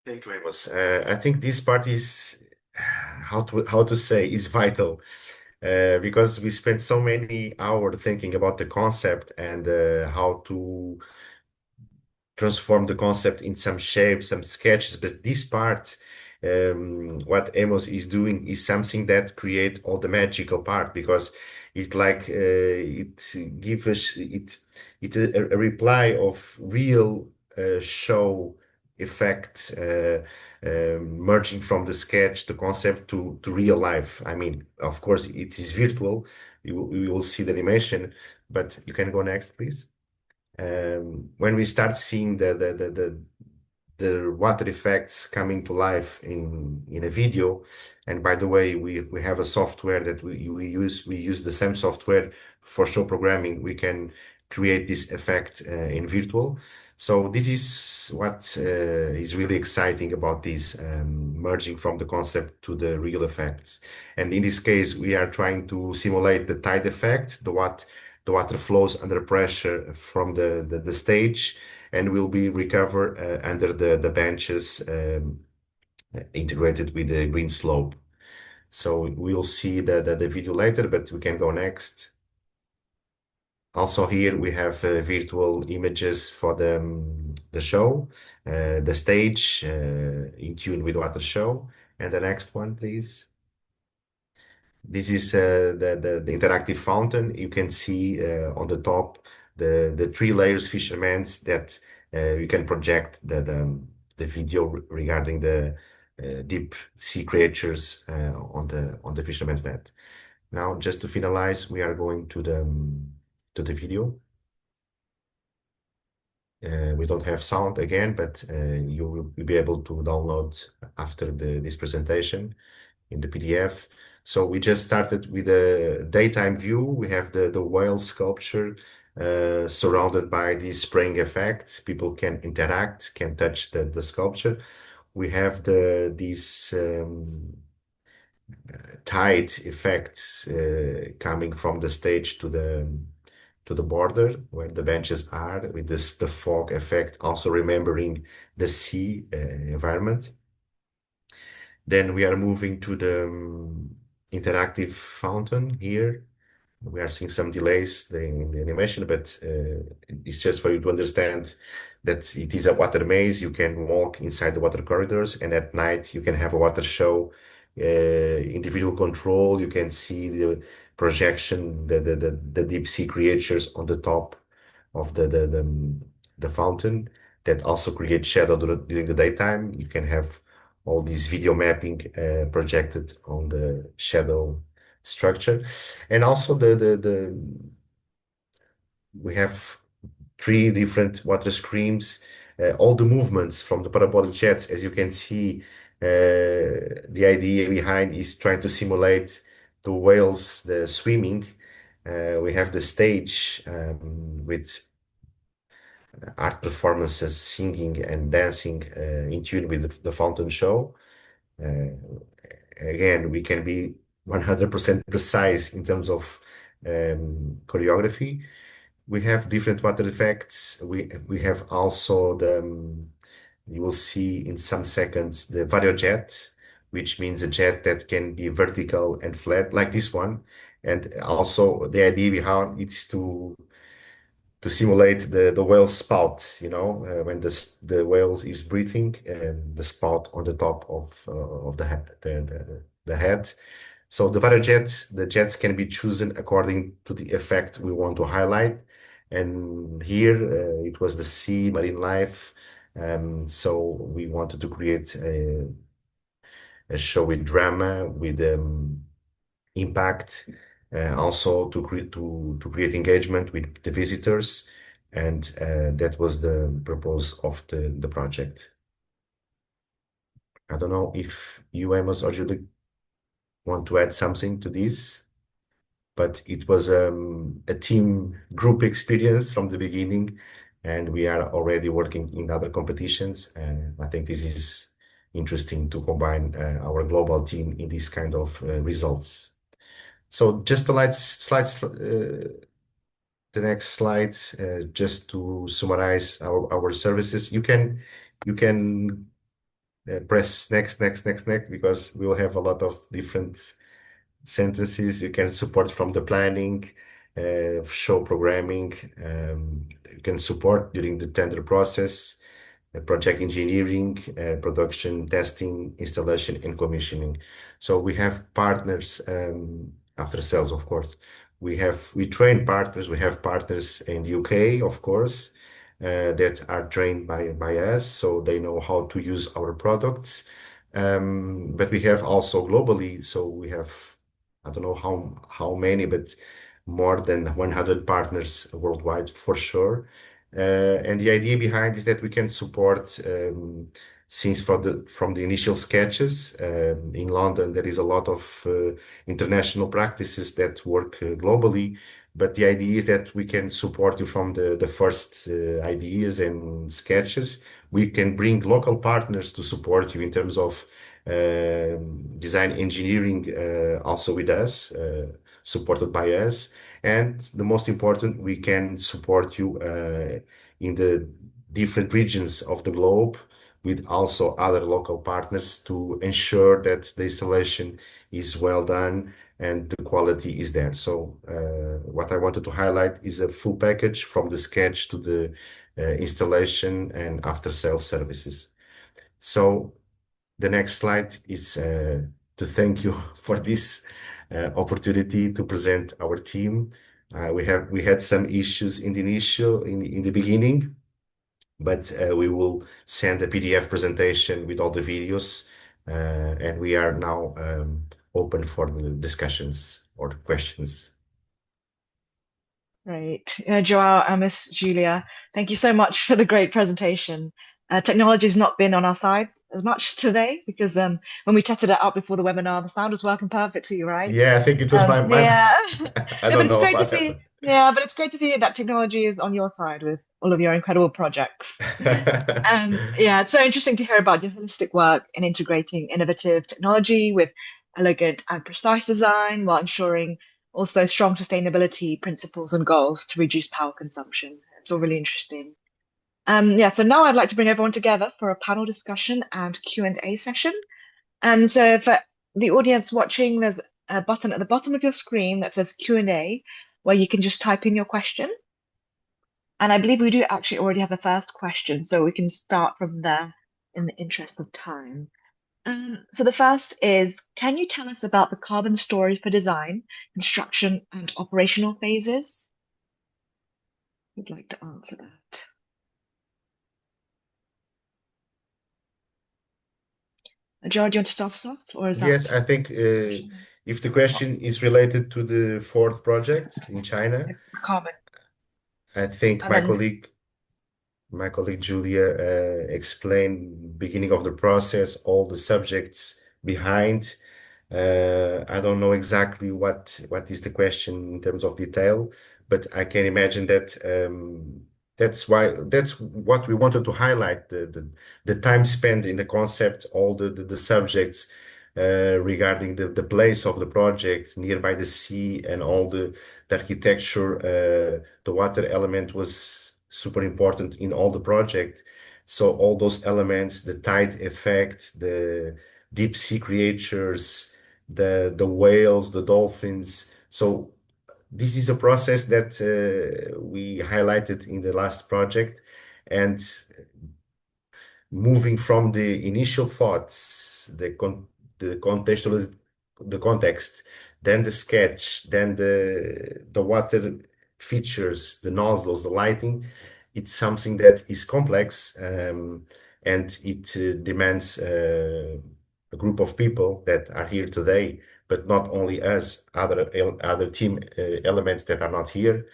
Speaker 2: Thank you, Amos. I think this part is how to say is vital, because we spent so many hours thinking about the concept and how to transform the concept in some shapes, some sketches. But this part, what Amos is doing, is something that create all the magical part, because it like it gives us it's a reply of real show effect, merging from the sketch, the concept to real life. I mean, of course, it is virtual. You will see the animation, but you can go next, please. When we start seeing the water effects coming to life in a video, and by the way, we have a software that we use the same software for show programming. We can create this effect in virtual. So this is what is really exciting about this, merging from the concept to the real effects. And in this case, we are trying to simulate the tide effect, the water flows under pressure from the stage, and will be recovered under the benches, integrated with the green slope. So we'll see the video later, but we can go next. Also here we have virtual images for the show, the stage in tune with water show. And the next one, please. This is the interactive fountain. You can see on the top the three layers fisherman's that you can project the video regarding the deep sea creatures on the fisherman's net. Now, just to finalize, we are going to the video. We don't have sound again, but you will be able to download after this presentation in the PDF. So we just started with a daytime view. We have the whale sculpture surrounded by this spraying effect. People can interact, can touch the sculpture. We have these tide effects coming from the stage to the border where the benches are, with this the fog effect, also remembering the sea environment. Then we are moving to the interactive fountain here. We are seeing some delays in the animation, but it's just for you to understand that it is a water maze. You can walk inside the water corridors, and at night you can have a water show, individual control. You can see the projection, the deep sea creatures on the top of the fountain that also create shadow during the daytime. You can have all this video mapping projected on the shadow structure. And also we have three different water streams. All the movements from the parabolic jets, as you can see, the idea behind is trying to simulate the whales, the swimming. We have the stage with art performances, singing and dancing in tune with the fountain show. Uh, Again, we can be 100% precise in terms of choreography. We have different water effects. We have also you will see in some seconds the variojet, which means a jet that can be vertical and flat, like this one. And also the idea behind it is to simulate the whale spout, when the whale is breathing, and the spout on the top of the head, the head. So the jets can be chosen according to the effect we want to highlight. And here it was the sea, marine life. So we wanted to create a show with drama, with impact, also to create engagement with the visitors, and that was the purpose of the project. I don't know if you, Amos or Julie, want to add something to this, but it was a team group experience from the beginning, and we are already working in other competitions, and I think this is interesting to combine our global team in this kind of results. So just the next slide, just to summarize our services. You can press next, because we will have a lot of different sentences. You can support from the planning, show programming. You can support during the tender process, project engineering, production, testing, installation, and commissioning. So we have partners after sales, of course. We train partners. We have partners in the UK, of course, that are trained by us, so they know how to use our products. But we have also globally, so we have, I don't know how many, but more than 100 partners worldwide for sure. And the idea behind is that we can support since from the initial sketches. In London, there is a lot of international practices that work globally, but the idea is that we can support you from the first ideas and sketches. We can bring local partners to support you in terms of design engineering, also with us, supported by us. And the most important, we can support you in the different regions of the globe with also other local partners to ensure that the installation is well done and the quality is there. So what I wanted to highlight is a full package from the sketch to the installation and after sales services. So the next slide is to thank you for this opportunity to present our team. We had some issues in the in the beginning, but we will send a PDF presentation with all the videos, and we are now open for the discussions or the questions.
Speaker 1: Great. Joao and Miss Julia, thank you so much for the great presentation. Technology's not been on our side as much today because when we tested it out before the webinar, the sound was working perfectly, right?
Speaker 2: Yeah, I think it was my
Speaker 1: Yeah.
Speaker 2: I
Speaker 1: No, but
Speaker 2: don't
Speaker 1: it's
Speaker 2: know
Speaker 1: great to
Speaker 2: what
Speaker 1: see.
Speaker 2: happened.
Speaker 1: Yeah, but it's great to see that technology is on your side with all of your incredible projects. Yeah, it's so interesting to hear about your holistic work in integrating innovative technology with elegant and precise design while ensuring also strong sustainability principles and goals to reduce power consumption. It's all really interesting. Yeah, so now I'd like to bring everyone together for a panel discussion and Q&A session. So for the audience watching, there's a button at the bottom of your screen that says Q&A where you can just type in your question. And I believe we do actually already have the first question, so we can start from there in the interest of time. So the first is, can you tell us about the carbon story for design, construction, and operational phases? Would like to answer that. George, do you want to start us off, or is
Speaker 2: Yes,
Speaker 1: that
Speaker 2: I think
Speaker 1: question?
Speaker 2: if the question is related to the fourth project in China,
Speaker 1: The carbon.
Speaker 2: I think
Speaker 1: And then,
Speaker 2: my colleague Julia explained beginning of the process, all the subjects behind. I don't know exactly what is the question in terms of detail, but I can imagine that that's what we wanted to highlight the time spent in the concept, all the subjects regarding the place of the project nearby the sea and all the architecture. The water element was super important in all the project. So all those elements, the tide effect, the deep sea creatures, the whales, the dolphins. So this is a process that we highlighted in the last project, and moving from the initial thoughts, the contextual, the context, then the sketch, then the water features, the nozzles, the lighting. It's something that is complex, and it demands a group of people that are here today, but not only us, other team elements that are not here.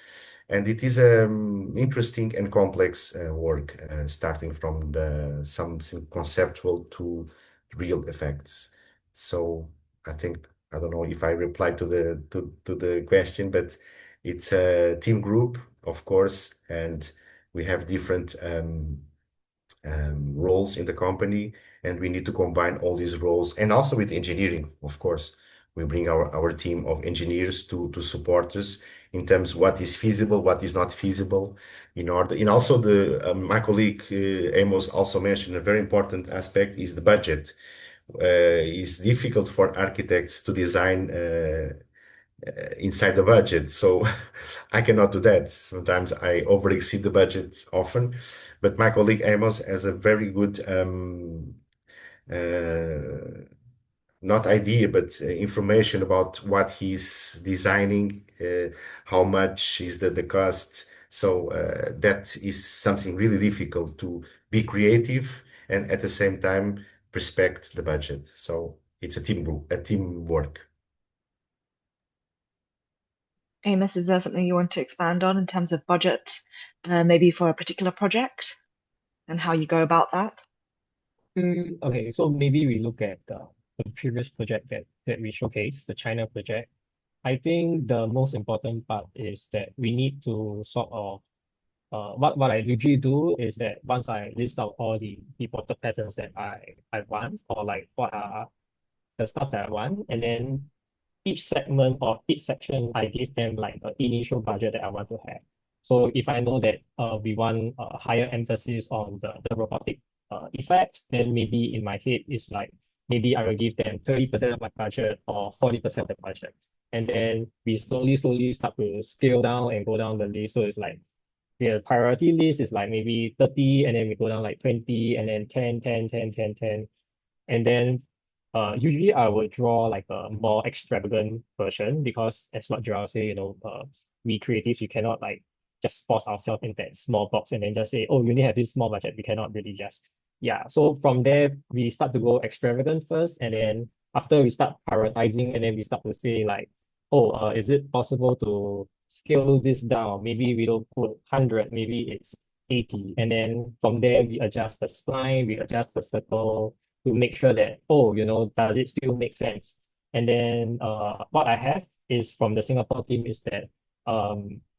Speaker 2: And it is interesting and complex work, starting from the something conceptual to real effects. So I think I don't know if I replied to the question, but it's a team group, of course, and we have different roles in the company, and we need to combine all these roles, and also with engineering, of course. We bring our team of engineers to support us in terms what is feasible, what is not feasible, in order. And also my colleague Amos also mentioned a very important aspect is the budget. It's difficult for architects to design inside the budget. So I cannot do that. Sometimes I over exceed the budget often, but my colleague Amos has a very good uh, not idea, but information about what he's designing, how much is the cost. So that is something really difficult to be creative and at the same time respect the budget. So it's a teamwork.
Speaker 1: Amos, is there something you want to expand on in terms of budget, maybe for a particular project and how you go about that?
Speaker 3: Okay, so maybe we look at the previous project that we showcased, the China project. I think the most important part is that we need to sort of what I usually do is that once I list out all the water patterns that I want, or like what are the stuff that I want, and then each segment or each section, I give them like an initial budget that I want to have. So if I know that we want a higher emphasis on the robotic effects, then maybe in my head it's like maybe I will give them 30% of my budget or 40% of the budget. And then we slowly start to scale down and go down the list. So it's like the priority list is like maybe 30, and then we go down like 20, and then 10, 10, 10, 10, 10. And then usually I would draw like a more extravagant version because as what Gerald say, we creatives, we cannot like just force ourselves in that small box and then just say, oh, you only have this small budget. We cannot really just, yeah. So from there, we start to go extravagant first, and then after we start prioritizing, and then we start to say like, oh, is it possible to scale this down? Maybe we don't put 100, maybe it's 80. And then from there, we adjust the spline, we adjust the circle to make sure that, oh, does it still make sense? And then what I have is from the Singapore team is that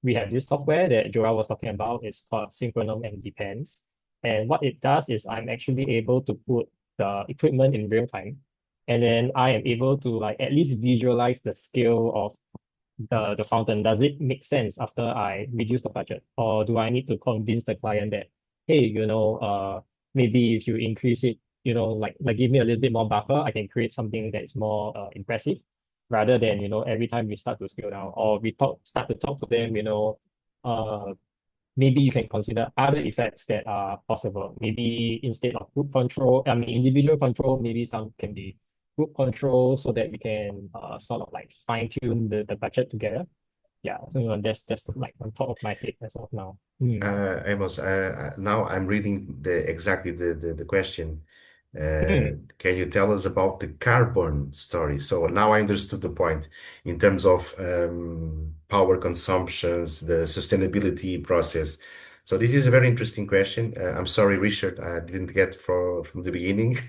Speaker 3: we have this software that Joel was talking about. It's called Synchronom and Depends. And what it does is I'm actually able to put the equipment in real time. And then I am able to like at least visualize the scale of the fountain. Does it make sense after I reduce the budget? Or do I need to convince the client that, hey, maybe if you increase it, like give me a little bit more buffer, I can create something that is more impressive rather than, every time we start to scale down or start to talk to them, uh, maybe you can consider other effects that are possible. Maybe instead of group control, I mean, individual control, maybe some can be group control so that we can sort of like fine tune the budget together. Yeah, so that's like on top of my head as of now.
Speaker 2: Amos, now I'm reading exactly the question.
Speaker 3: Mm.
Speaker 2: Can you tell us about the carbon story? So now I understood the point in terms of power consumptions, the sustainability process. So this is a very interesting question. I'm sorry, Richard, I didn't get from the beginning.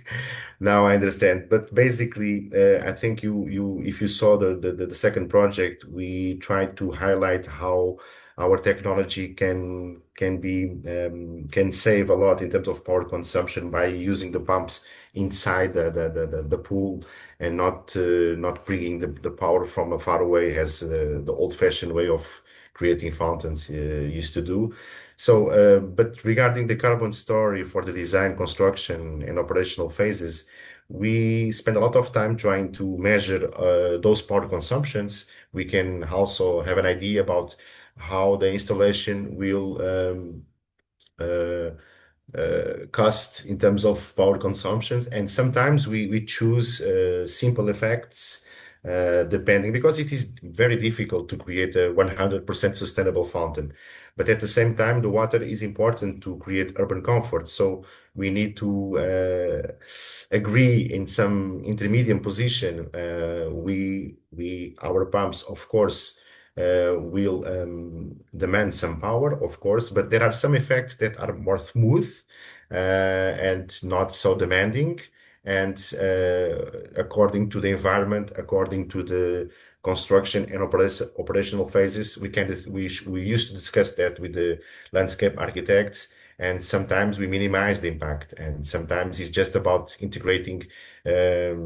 Speaker 2: Now I understand. But basically, I think if you saw the second project, we tried to highlight how our technology can save a lot in terms of power consumption by using the pumps inside the pool and not bringing the power from far away as the old-fashioned way of creating fountains used to do. So, but regarding the carbon story for the design, construction, and operational phases, we spend a lot of time trying to measure those power consumptions. We can also have an idea about how the installation will uh, cost in terms of power consumption. And sometimes we choose simple effects depending, because it is very difficult to create a 100% sustainable fountain. But at the same time, the water is important to create urban comfort. So we need to agree in some intermediate position. Our pumps, of course, will demand some power, of course, but there are some effects that are more smooth and not so demanding. And according to the environment, according to the construction and operational phases, we used to discuss that with the landscape architects. And sometimes we minimize the impact, and sometimes it's just about integrating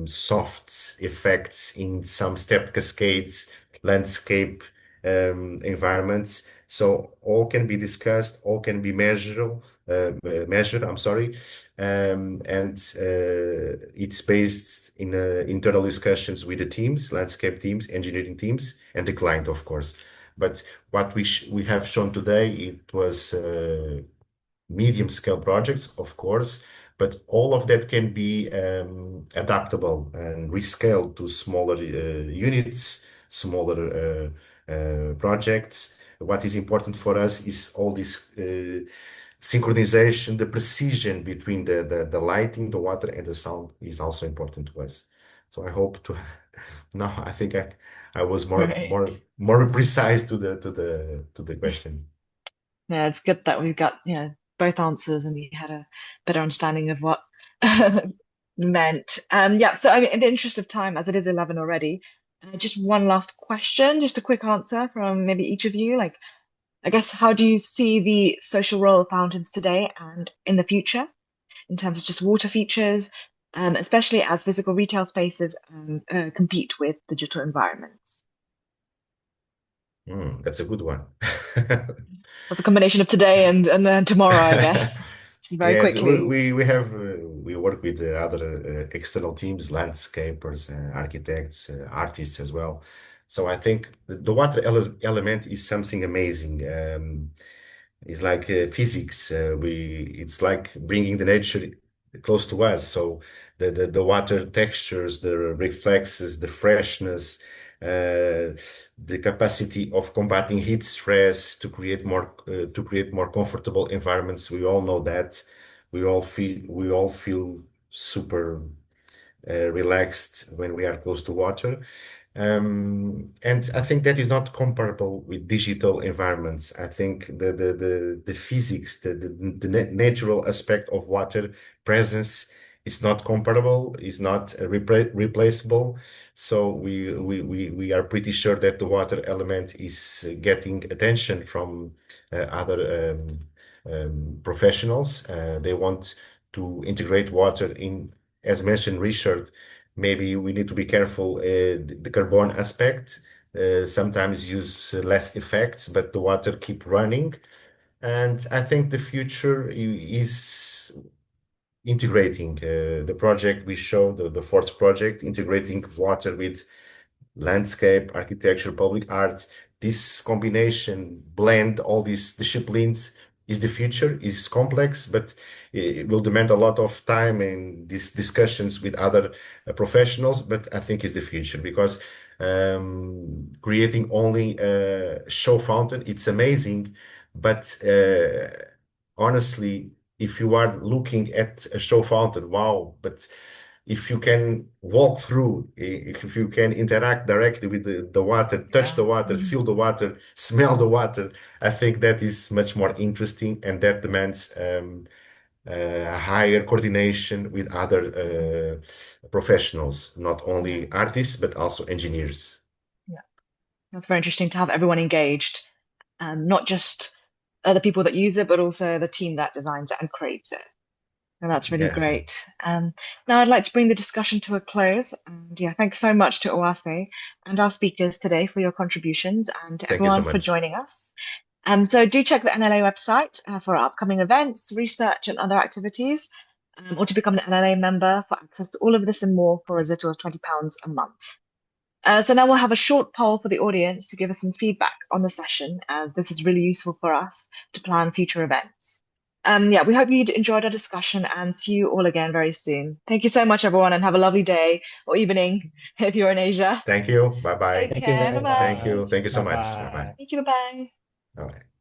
Speaker 2: soft effects in some stepped cascades, landscape environments. So all can be discussed, all can be measured, I'm sorry. And it's based in internal discussions with the teams, landscape teams, engineering teams, and the client, of course. But what we have shown today, it was medium scale projects, of course, but all of that can be adaptable and rescaled to smaller units, smaller projects. What is important for us is all this synchronization, the precision between the lighting, the water, and the sound is also important to us. So I hope to now I think I was
Speaker 1: Great.
Speaker 2: more precise to the question.
Speaker 1: Yeah, it's good that we've got, both answers and you had a better understanding of what meant. Yeah, so I mean, in the interest of time, as it is 11 already, just one last question, just a quick answer from maybe each of you. Like, I guess, how do you see the social role of fountains today and in the future in terms of just water features, especially as physical retail spaces compete with digital environments?
Speaker 2: That's a good one.
Speaker 1: That's a combination of today and then tomorrow, I guess. Just very
Speaker 2: Yes,
Speaker 1: quickly.
Speaker 2: we work with other external teams, landscapers, architects, artists as well. So I think the water element is something amazing. It's like physics. It's like bringing the nature close to us. So the water textures, the reflexes, the freshness, the capacity of combating heat stress to create more comfortable environments. We all know that. We all feel super relaxed when we are close to water. And I think that is not comparable with digital environments. I think the physics, the natural aspect of water presence is not comparable, is not replaceable. So we are pretty sure that the water element is getting attention from other professionals. They want to integrate water in, as mentioned, Richard. Maybe we need to be careful, the carbon aspect. Sometimes use less effects, but the water keep running. And I think the future is integrating the project we showed, the fourth project, integrating water with landscape, architecture, public art. This combination, blend all these disciplines is the future, is complex, but it will demand a lot of time and these discussions with other professionals, but I think is the future because creating only a show fountain, it's amazing, but honestly, if you are looking at a show fountain, wow, but if you can walk through, if you can interact directly with the water, touch
Speaker 1: Yeah.
Speaker 2: the water, feel the water, smell the water, I think that is much more interesting and that demands higher coordination with other professionals, not
Speaker 1: Yeah.
Speaker 2: only artists, but also engineers.
Speaker 1: Yeah. That's very interesting to have everyone engaged, not just the people that use it, but also the team that designs it and creates it. And that's really
Speaker 2: Yes.
Speaker 1: great. Now I'd like to bring the discussion to a close. And yeah, thanks so much to Oase and our speakers today for your contributions and to
Speaker 2: Thank you so
Speaker 1: everyone for
Speaker 2: much.
Speaker 1: joining us. So do check the NLA website for our upcoming events, research, and other activities, or to become an NLA member for access to all of this and more for as little as £20 a month. So now we'll have a short poll for the audience to give us some feedback on the session. This is really useful for us to plan future events. Yeah, we hope you enjoyed our discussion and see you all again very soon. Thank you so much, everyone, and have a lovely day or evening if you're in Asia.
Speaker 2: Thank you. Bye
Speaker 1: Take
Speaker 2: bye.
Speaker 3: Thank you
Speaker 1: care.
Speaker 3: very
Speaker 2: Thank
Speaker 1: Bye-bye.
Speaker 2: you.
Speaker 3: much.
Speaker 2: Thank you so
Speaker 3: Bye
Speaker 2: much. Bye bye.
Speaker 3: bye.
Speaker 1: Thank you. Bye-bye.
Speaker 2: Bye bye.